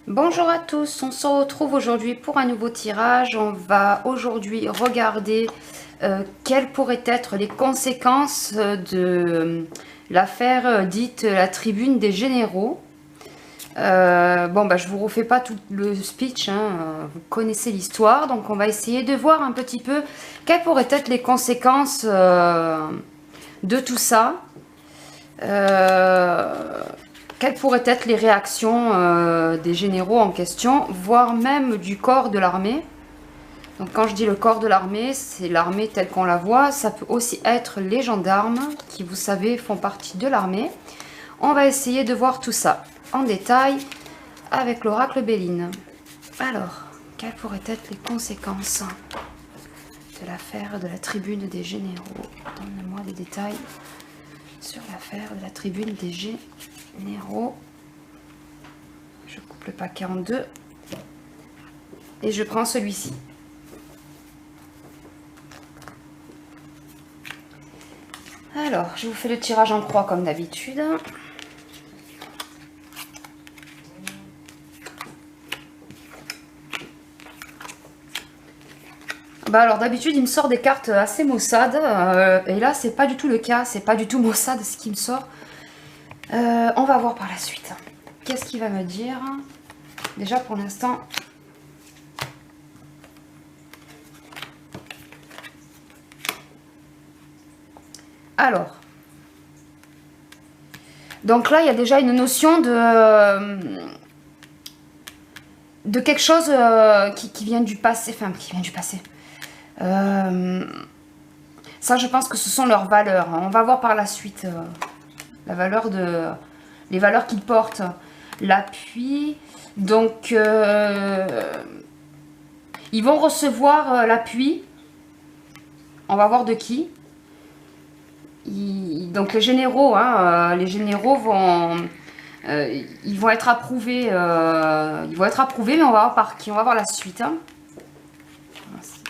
Bonjour à tous, on se retrouve aujourd'hui pour un nouveau tirage. On va aujourd'hui regarder quelles pourraient être les conséquences de l'affaire dite la tribune des généraux. Je vous refais pas tout le speech, vous connaissez l'histoire, donc on va essayer de voir un petit peu quelles pourraient être les conséquences de tout ça. Quelles pourraient être les réactions des généraux en question, voire même du corps de l'armée. Donc quand je dis le corps de l'armée, c'est l'armée telle qu'on la voit. Ça peut aussi être les gendarmes, qui vous savez font partie de l'armée. On va essayer de voir tout ça en détail avec l'oracle Béline. Alors, quelles pourraient être les conséquences de l'affaire de la tribune des généraux? Donnez-moi des détails sur l'affaire de la tribune des généraux. Je coupe le paquet en deux et je prends celui-ci. Alors, je vous fais le tirage en croix comme d'habitude. Alors d'habitude il me sort des cartes assez maussades et là c'est pas du tout le cas, c'est pas du tout maussade ce qui me sort. On va voir par la suite. Qu'est-ce qu'il va me dire? Déjà pour l'instant. Alors. Donc là il y a déjà une notion de quelque chose qui vient du passé, enfin qui vient du passé. Ça je pense que ce sont leurs valeurs. On va voir par la suite la valeur les valeurs qu'ils portent. L'appui. Donc ils vont recevoir l'appui. On va voir de qui. Donc les généraux, les généraux vont ils vont être approuvés. Ils vont être approuvés, mais on va voir par qui. On va voir la suite.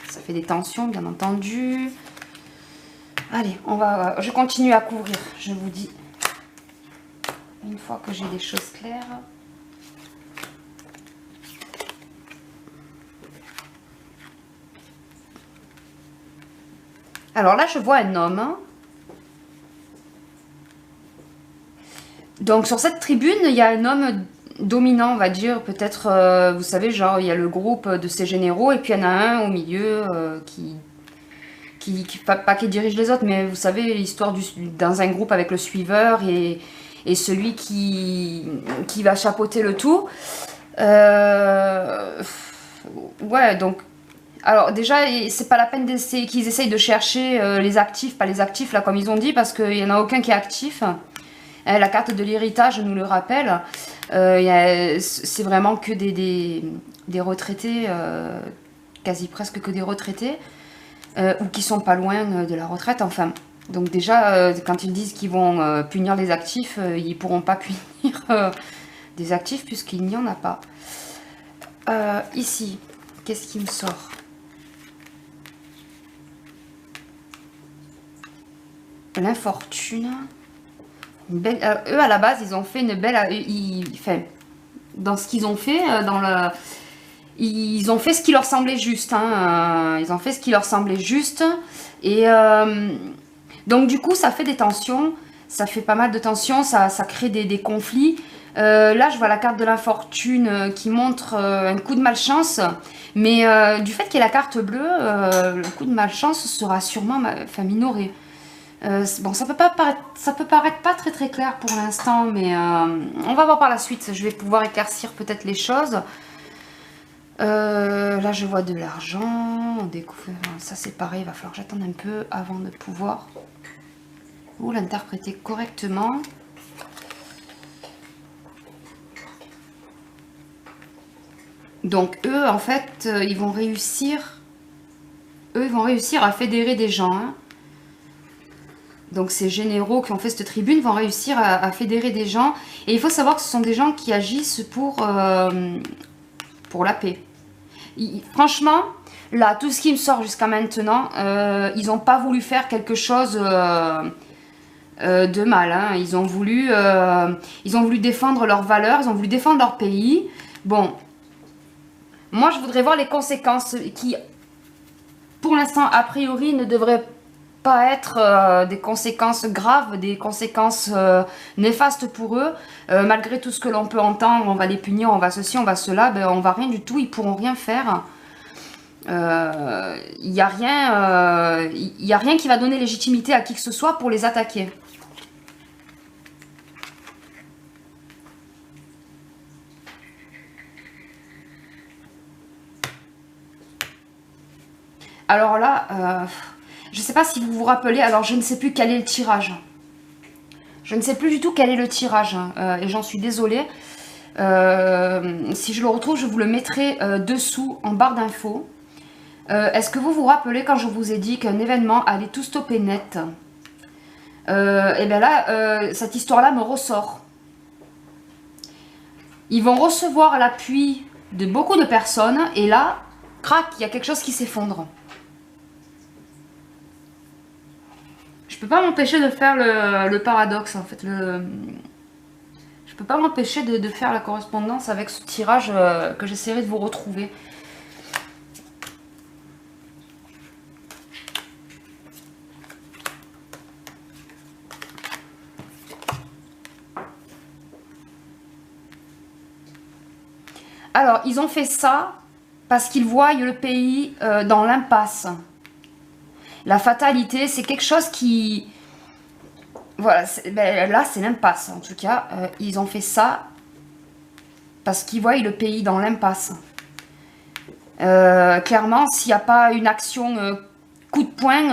Ça fait des tensions, bien entendu. Allez, je continue à couvrir, je vous dis. Une fois que j'ai des choses claires. Alors là, je vois un homme. Donc sur cette tribune, il y a un homme dominant, on va dire, peut-être, vous savez, genre il y a le groupe de ces généraux et puis il y en a un au milieu pas qui dirige les autres, mais vous savez, l'histoire dans un groupe avec le suiveur et celui qui va chapeauter le tout. Ouais, donc, alors déjà, c'est pas la peine qu'ils essayent de chercher les actifs, pas les actifs, là, comme ils ont dit, parce qu'il n'y en a aucun qui est actif. La carte de l'héritage nous le rappelle. C'est vraiment que des retraités, quasi presque que des retraités, ou qui sont pas loin de la retraite, enfin. Donc déjà, quand ils disent qu'ils vont punir les actifs, ils pourront pas punir des actifs puisqu'il n'y en a pas. Ici, qu'est-ce qui me sort? L'infortune. Eux, à la base, ils ont fait une belle... dans ce qu'ils ont fait, ils ont fait ce qui leur semblait juste. Ils ont fait ce qui leur semblait juste. Et donc, du coup, ça fait des tensions. Ça fait pas mal de tensions. Ça crée des conflits. Là, je vois la carte de l'infortune qui montre un coup de malchance. Mais du fait qu'il y ait la carte bleue, le coup de malchance sera sûrement minoré. Bon, ça peut paraître pas très clair pour l'instant, mais on va voir par la suite. Je vais pouvoir éclaircir peut-être les choses. Là, je vois de l'argent. On découvre. Ça, c'est pareil. Il va falloir que j'attende un peu avant de pouvoir l'interpréter correctement. Donc, eux, en fait, ils vont réussir. Eux, ils vont réussir à fédérer des gens. Donc ces généraux qui ont fait cette tribune vont réussir à fédérer des gens. Et il faut savoir que ce sont des gens qui agissent pour la paix. Franchement, là, tout ce qui me sort jusqu'à maintenant, ils n'ont pas voulu faire quelque chose de mal. Ils ont voulu défendre leurs valeurs, ils ont voulu défendre leur pays. Bon, moi je voudrais voir les conséquences qui, pour l'instant, a priori, ne devraient pas être des conséquences graves, des conséquences néfastes pour eux. Malgré tout ce que l'on peut entendre, on va les punir, on va ceci, on va cela, ben, on va rien du tout, ils pourront rien faire. Il n'y a rien qui va donner légitimité à qui que ce soit pour les attaquer. Alors là, je ne sais pas si vous vous rappelez, alors je ne sais plus quel est le tirage. Je ne sais plus du tout quel est le tirage, et j'en suis désolée. Si je le retrouve, je vous le mettrai dessous, en barre d'infos. Est-ce que vous vous rappelez quand je vous ai dit qu'un événement allait tout stopper net? Et bien là, cette histoire-là me ressort. Ils vont recevoir l'appui de beaucoup de personnes, et là, crac, il y a quelque chose qui s'effondre. Je peux pas m'empêcher de faire le paradoxe, en fait. Je peux pas m'empêcher de faire la correspondance avec ce tirage que j'essaierai de vous retrouver. Alors, ils ont fait ça parce qu'ils voient le pays dans l'impasse. La fatalité, c'est quelque chose qui... Voilà, ben, là c'est l'impasse en tout cas. Ils ont fait ça parce qu'ils voient le pays dans l'impasse. Clairement, s'il n'y a pas une action coup de poing,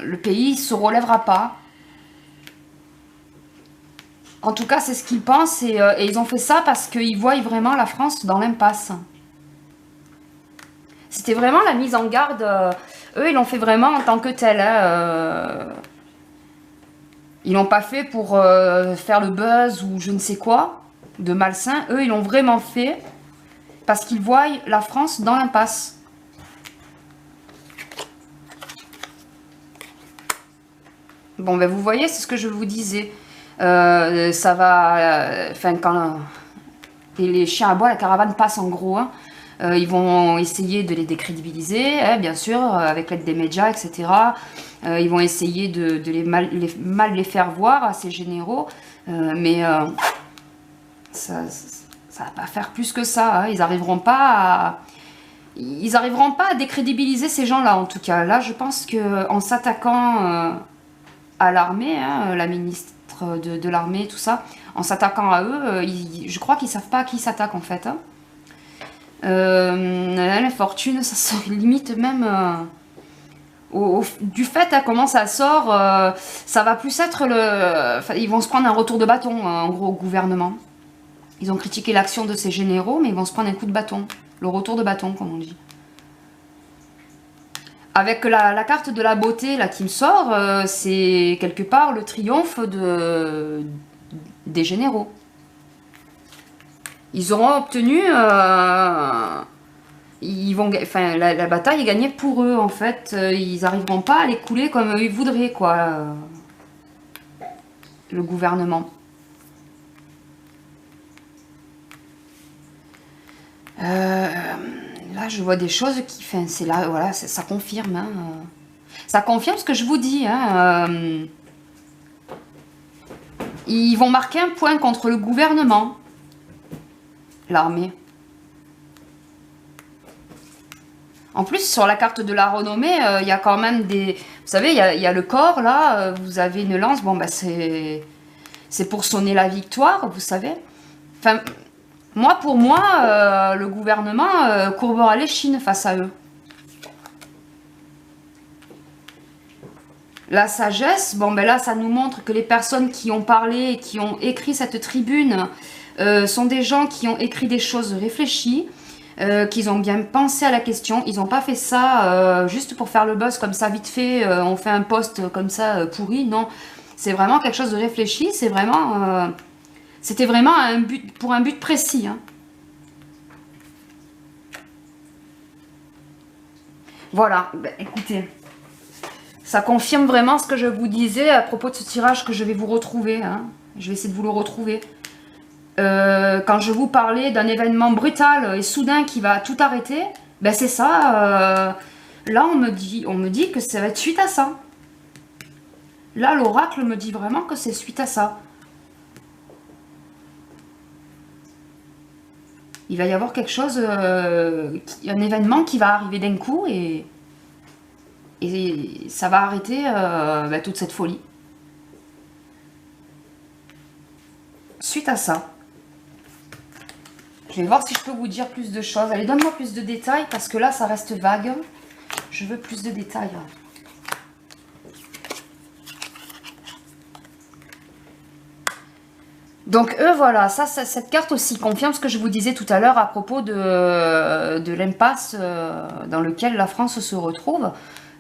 le pays ne se relèvera pas. En tout cas, c'est ce qu'ils pensent et ils ont fait ça parce qu'ils voient vraiment la France dans l'impasse. C'était vraiment la mise en garde. Eux, ils l'ont fait vraiment en tant que tel. Hein, ils l'ont pas fait pour faire le buzz ou je ne sais quoi, de malsain. Eux, ils l'ont vraiment fait parce qu'ils voient la France dans l'impasse. Bon, ben vous voyez, c'est ce que je vous disais. Ça va... Enfin, quand les chiens à bois, la caravane passe en gros, hein. Ils vont essayer de les décrédibiliser, hein, bien sûr, avec l'aide des médias, etc. Ils vont essayer de mal les faire voir à ces généraux, mais ça va pas faire plus que ça. Hein. Ils n'arriveront pas à décrédibiliser ces gens-là, en tout cas. Là, je pense qu'en s'attaquant à l'armée, hein, la ministre de l'armée, tout ça, en s'attaquant à eux, je crois qu'ils savent pas à qui ils s'attaquent, en fait. Hein. La fortune, ça se limite même du fait à comment ça sort, ça va plus être ils vont se prendre un retour de bâton, en gros, au gouvernement. Ils ont critiqué l'action de ces généraux, mais ils vont se prendre un coup de bâton. Le retour de bâton, comme on dit. Avec la carte de la beauté là qui me sort, c'est quelque part le triomphe des généraux. Ils auront obtenu... la bataille est gagnée pour eux, en fait. Ils n'arriveront pas à les couler comme ils voudraient, quoi. Le gouvernement. Là, je vois des choses qui... Enfin, c'est là, voilà, ça confirme. Hein. Ça confirme ce que je vous dis. Hein. Ils vont marquer un point contre le gouvernement. L'armée. En plus, sur la carte de la renommée, il y a quand même des... Vous savez, il y a le corps, là, vous avez une lance, bon, bah c'est pour sonner la victoire, vous savez. Enfin, pour moi, le gouvernement courbera l'échine face à eux. La sagesse, bon, ben là, ça nous montre que les personnes qui ont parlé, qui ont écrit cette tribune, sont des gens qui ont écrit des choses réfléchies, qu'ils ont bien pensé à la question. Ils n'ont pas fait ça juste pour faire le buzz comme ça, vite fait, on fait un post comme ça pourri. Non, c'est vraiment quelque chose de réfléchi. C'est vraiment, c'était vraiment pour un but précis. Hein. Voilà, ben, écoutez, ça confirme vraiment ce que je vous disais à propos de ce tirage que je vais vous retrouver. Hein. Je vais essayer de vous le retrouver. Quand je vous parlais d'un événement brutal et soudain qui va tout arrêter, ben c'est ça. Là, on me dit que ça va être suite à ça. Là, l'oracle me dit vraiment que c'est suite à ça. Il va y avoir quelque chose, un événement qui va arriver d'un coup et ça va arrêter toute cette folie. Suite à ça. Je vais voir si je peux vous dire plus de choses. Allez, donne-moi plus de détails parce que là, ça reste vague. Je veux plus de détails. Donc eux, voilà, ça, cette carte aussi confirme ce que je vous disais tout à l'heure à propos de l'impasse dans lequel la France se retrouve.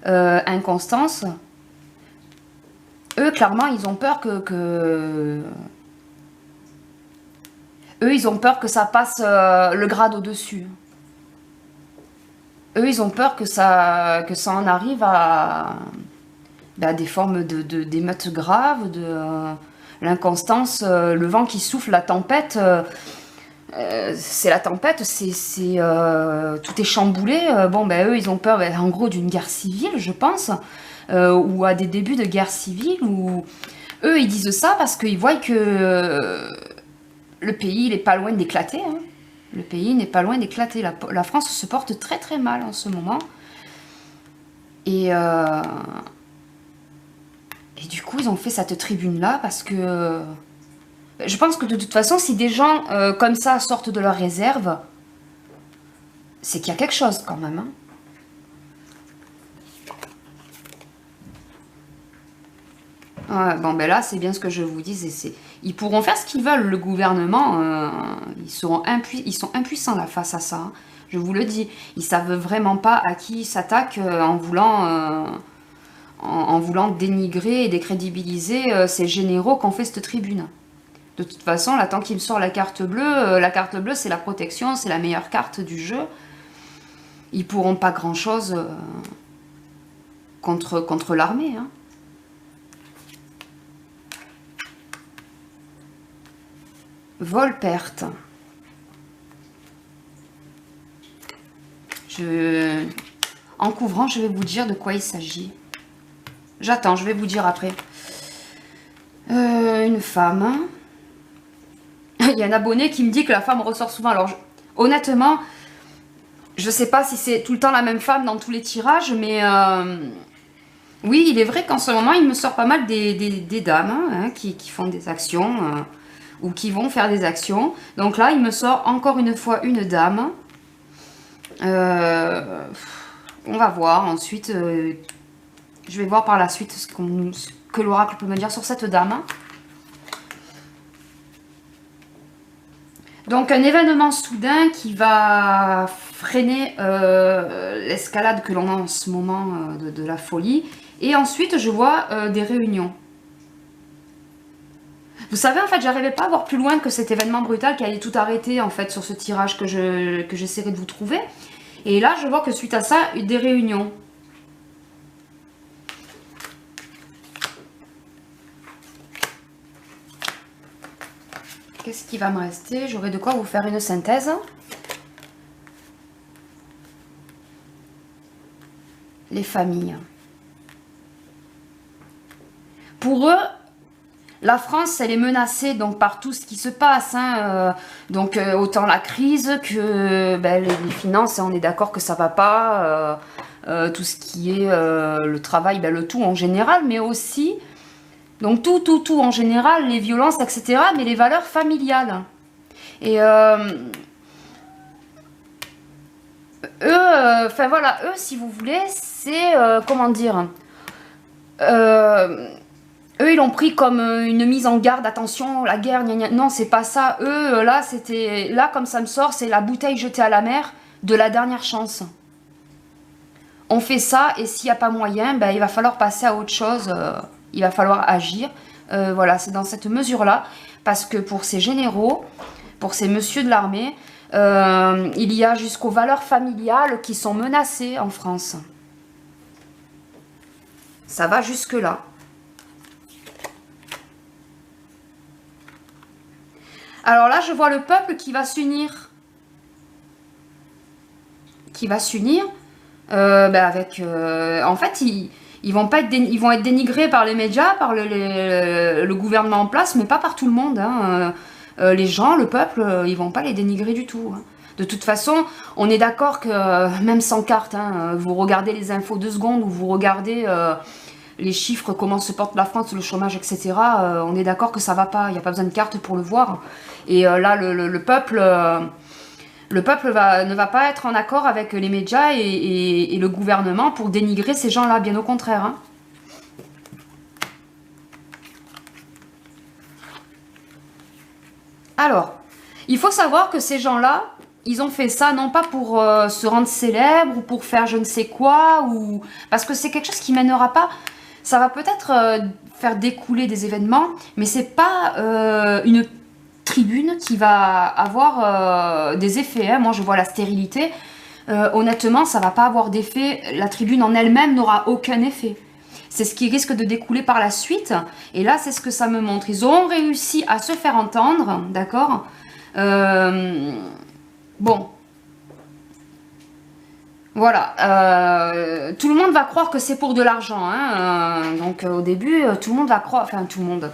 Inconstance. Eux, clairement, ils ont peur Eux, ils ont peur que ça passe le grade au-dessus. Eux, ils ont peur que ça en arrive à des formes d'émeutes graves, l'inconstance, le vent qui souffle, la tempête. C'est la tempête, tout est chamboulé. Eux, ils ont peur, en gros, d'une guerre civile, je pense, ou à des débuts de guerre civile. Eux, ils disent ça parce qu'ils voient que le pays, il n'est pas loin d'éclater. Hein. Le pays n'est pas loin d'éclater. La France se porte très très mal en ce moment. Et du coup, ils ont fait cette tribune-là parce que... je pense que de toute façon, si des gens comme ça sortent de leur réserve, c'est qu'il y a quelque chose quand même. Hein. Ouais, là, c'est bien ce que je vous disais. Ils pourront faire ce qu'ils veulent, le gouvernement. Ils sont impuissants là, face à ça. Hein. Je vous le dis. Ils savent vraiment pas à qui ils s'attaquent en voulant dénigrer et décrédibiliser ces généraux qui ont fait cette tribune. De toute façon, là, tant qu'il me sort la carte bleue, c'est la protection, c'est la meilleure carte du jeu. Ils pourront pas grand-chose contre l'armée. Hein. Vol-perte. En couvrant, je vais vous dire de quoi il s'agit. J'attends, je vais vous dire après. Une femme. Il y a un abonné qui me dit que la femme ressort souvent. Alors, honnêtement, je sais pas si c'est tout le temps la même femme dans tous les tirages, mais oui, il est vrai qu'en ce moment, il me sort pas mal des dames hein, qui font des actions ou qui vont faire des actions. Donc là, il me sort encore une fois une dame. On va voir ensuite. Je vais voir par la suite ce que l'oracle peut me dire sur cette dame. Donc un événement soudain qui va freiner l'escalade que l'on a en ce moment de la folie. Et ensuite, je vois des réunions. Vous savez, en fait, j'arrivais pas à voir plus loin que cet événement brutal qui allait tout arrêter, en fait, sur ce tirage que j'essaierai de vous trouver. Et là, je vois que suite à ça, des réunions. Qu'est-ce qui va me rester? J'aurai de quoi vous faire une synthèse. Les familles. Pour eux, la France, elle est menacée donc, par tout ce qui se passe. Hein, donc, autant la crise que les finances, on est d'accord que ça va pas. Tout ce qui est le travail, le tout en général, mais aussi... Donc tout en général, les violences, etc. Mais les valeurs familiales. Et eux, eux, si vous voulez, c'est, comment dire... eux, ils l'ont pris comme une mise en garde, attention, la guerre, gna gna. Non, c'est pas ça. Eux, là, c'était... Là, comme ça me sort, c'est la bouteille jetée à la mer de la dernière chance. On fait ça, et s'il n'y a pas moyen, il va falloir passer à autre chose. Il va falloir agir. Voilà, c'est dans cette mesure-là. Parce que pour ces généraux, pour ces messieurs de l'armée, il y a jusqu'aux valeurs familiales qui sont menacées en France. Ça va jusque-là. Alors là, je vois le peuple qui va s'unir. Qui va s'unir avec... en fait, ils vont pas être ils vont être dénigrés par les médias, par le gouvernement en place, mais pas par tout le monde. Hein. Les gens, le peuple, ils vont pas les dénigrer du tout. Hein. De toute façon, on est d'accord que même sans carte, hein, vous regardez les infos 2 secondes ou vous regardez les chiffres, comment se porte la France, le chômage, etc. On est d'accord que ça va pas. Il n'y a pas besoin de carte pour le voir. Et là, le peuple... le peuple ne va pas être en accord avec les médias et le gouvernement pour dénigrer ces gens-là, bien au contraire. Hein. Alors, il faut savoir que ces gens-là, ils ont fait ça non pas pour se rendre célèbres ou pour faire je ne sais quoi, ou parce que c'est quelque chose qui mènera pas. Ça va peut-être faire découler des événements, mais c'est pas une tribune qui va avoir des effets. Hein. Moi, je vois la stérilité. Honnêtement, ça va pas avoir d'effet. La tribune en elle-même n'aura aucun effet. C'est ce qui risque de découler par la suite. Et là, c'est ce que ça me montre. Ils ont réussi à se faire entendre, d'accord. Bon. Voilà. Tout le monde va croire que c'est pour de l'argent. Hein. Donc, au début, tout le monde va croire... Enfin, tout le monde...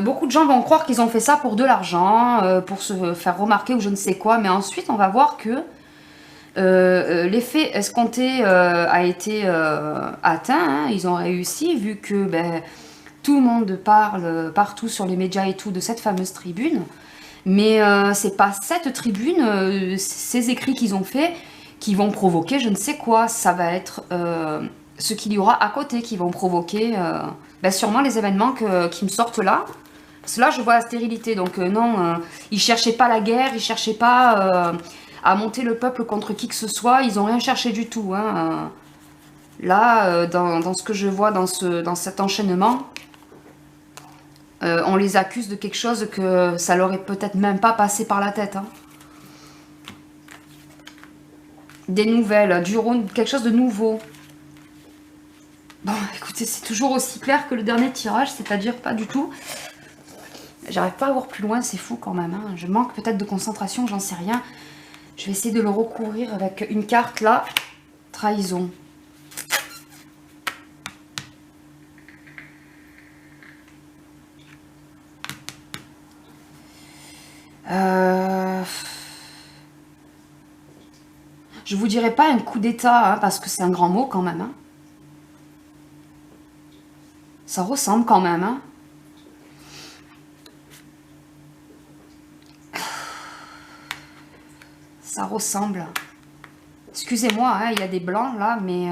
beaucoup de gens vont croire qu'ils ont fait ça pour de l'argent, pour se faire remarquer ou je ne sais quoi. Mais ensuite, on va voir que l'effet escompté a été atteint. Hein. Ils ont réussi, vu que tout le monde parle partout sur les médias et tout de cette fameuse tribune. Mais c'est pas cette tribune, ces écrits qu'ils ont fait, qui vont provoquer je ne sais quoi. Ça va être ce qu'il y aura à côté qui vont provoquer sûrement les événements qui me sortent là. Parce que là, je vois la stérilité. Donc non, ils cherchaient pas la guerre, ils cherchaient pas à monter le peuple contre qui que ce soit. Ils ont rien cherché du tout. Hein. Là, dans ce que je vois dans cet enchaînement, on les accuse de quelque chose que ça leur est peut-être même pas passé par la tête. Hein. Des nouvelles, du Rhône, quelque chose de nouveau. Bon, écoutez, c'est toujours aussi clair que le dernier tirage, c'est-à-dire pas du tout. J'arrive pas à voir plus loin, c'est fou quand même. Hein. Je manque peut-être de concentration, j'en sais rien. Je vais essayer de le recouvrir avec une carte là. Trahison. Je vous dirais pas un coup d'état, hein, parce que c'est un grand mot quand même. Hein. Ça ressemble quand même. Hein. Ça ressemble. Excusez-moi, hein, il y a des blancs là, mais...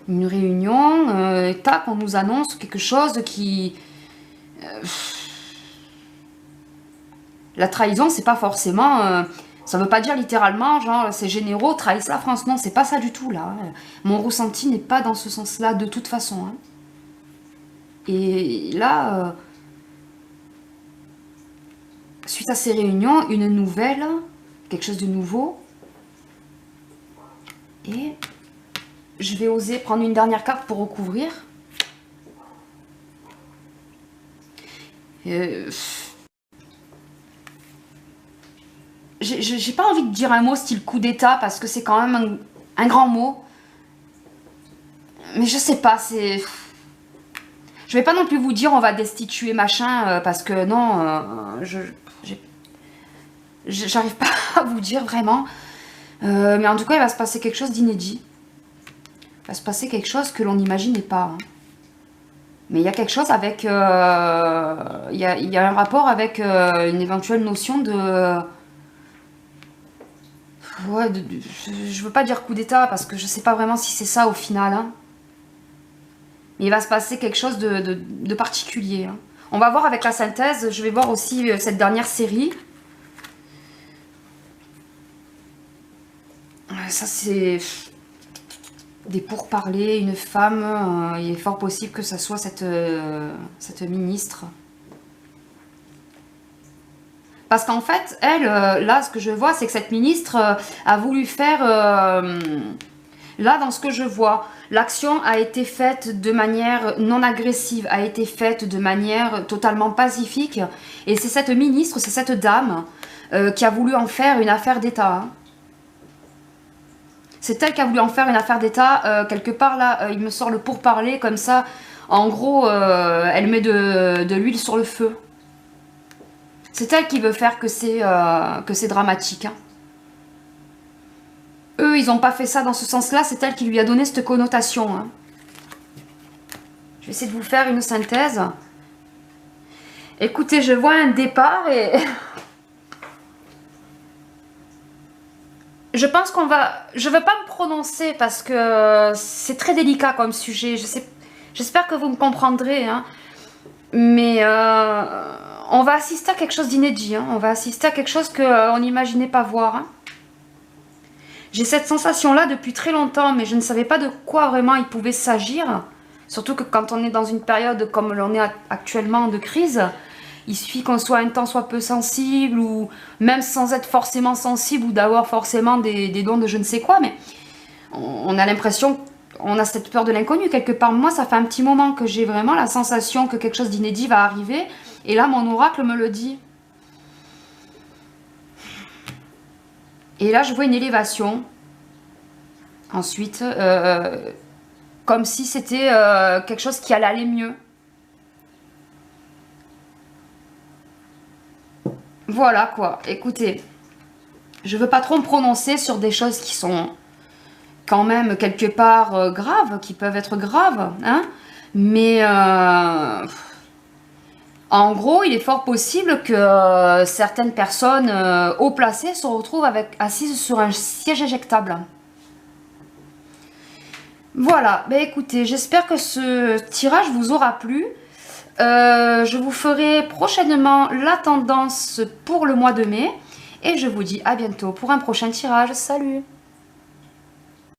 une réunion, tac, on nous annonce quelque chose qui... la trahison, c'est pas forcément... ça veut pas dire littéralement, genre, ces généraux trahissent la France. Non, c'est pas ça du tout, là. Mon ressenti n'est pas dans ce sens-là, de toute façon. Hein. Et là... suite à ces réunions, une nouvelle, quelque chose de nouveau. Et je vais oser prendre une dernière carte pour recouvrir. J'ai pas envie de dire un mot style coup d'état parce que c'est quand même un grand mot. Mais je sais pas, c'est... Je vais pas non plus vous dire on va destituer machin parce que non, j'arrive pas à vous dire vraiment. Mais en tout cas, il va se passer quelque chose d'inédit. Il va se passer quelque chose que l'on n'imaginait pas. Hein. Mais il y a quelque chose avec... il y a un rapport avec une éventuelle notion de... Ouais, je veux pas dire coup d'état parce que je sais pas vraiment si c'est ça au final. Hein. Mais il va se passer quelque chose de particulier. Hein. On va voir avec la synthèse. Je vais voir aussi cette dernière série. Ça, c'est des pourparlers, une femme. Il est fort possible que ça soit cette ministre. Parce qu'en fait, elle, là, ce que je vois, c'est que cette ministre a voulu faire Là, dans ce que je vois, l'action a été faite de manière non agressive, a été faite de manière totalement pacifique. Et c'est cette ministre, c'est cette dame qui a voulu en faire une affaire d'État. Hein. C'est elle qui a voulu en faire une affaire d'État. Quelque part, là, il me sort le pourparler comme ça. En gros, elle met de l'huile sur le feu. C'est elle qui veut faire que c'est dramatique. Hein. Eux, ils n'ont pas fait ça dans ce sens-là. C'est elle qui lui a donné cette connotation. Hein. Je vais essayer de vous faire une synthèse. Écoutez, je vois un départ et... Je pense qu'on va... Je ne veux pas me prononcer parce que c'est très délicat comme sujet. J'espère que vous me comprendrez. Hein. Mais on va assister à quelque chose d'inédit. Hein. On va assister à quelque chose qu'on n'imaginait pas voir. Hein. J'ai cette sensation-là depuis très longtemps, mais je ne savais pas de quoi vraiment il pouvait s'agir. Surtout que quand on est dans une période comme l'on est actuellement de crise, il suffit qu'on soit un tant soit peu sensible, ou même sans être forcément sensible, ou d'avoir forcément des dons de je ne sais quoi, mais on a l'impression, on a cette peur de l'inconnu quelque part. Moi, ça fait un petit moment que j'ai vraiment la sensation que quelque chose d'inédit va arriver, et là, mon oracle me le dit. Et là, je vois une élévation. Ensuite, comme si c'était quelque chose qui allait aller mieux. Voilà quoi, écoutez. Je veux pas trop me prononcer sur des choses qui sont quand même quelque part graves, qui peuvent être graves. Hein, mais en gros, il est fort possible que certaines personnes haut placées se retrouvent assises sur un siège éjectable. Voilà, ben écoutez, j'espère que ce tirage vous aura plu. Je vous ferai prochainement la tendance pour le mois de mai. Et je vous dis à bientôt pour un prochain tirage. Salut!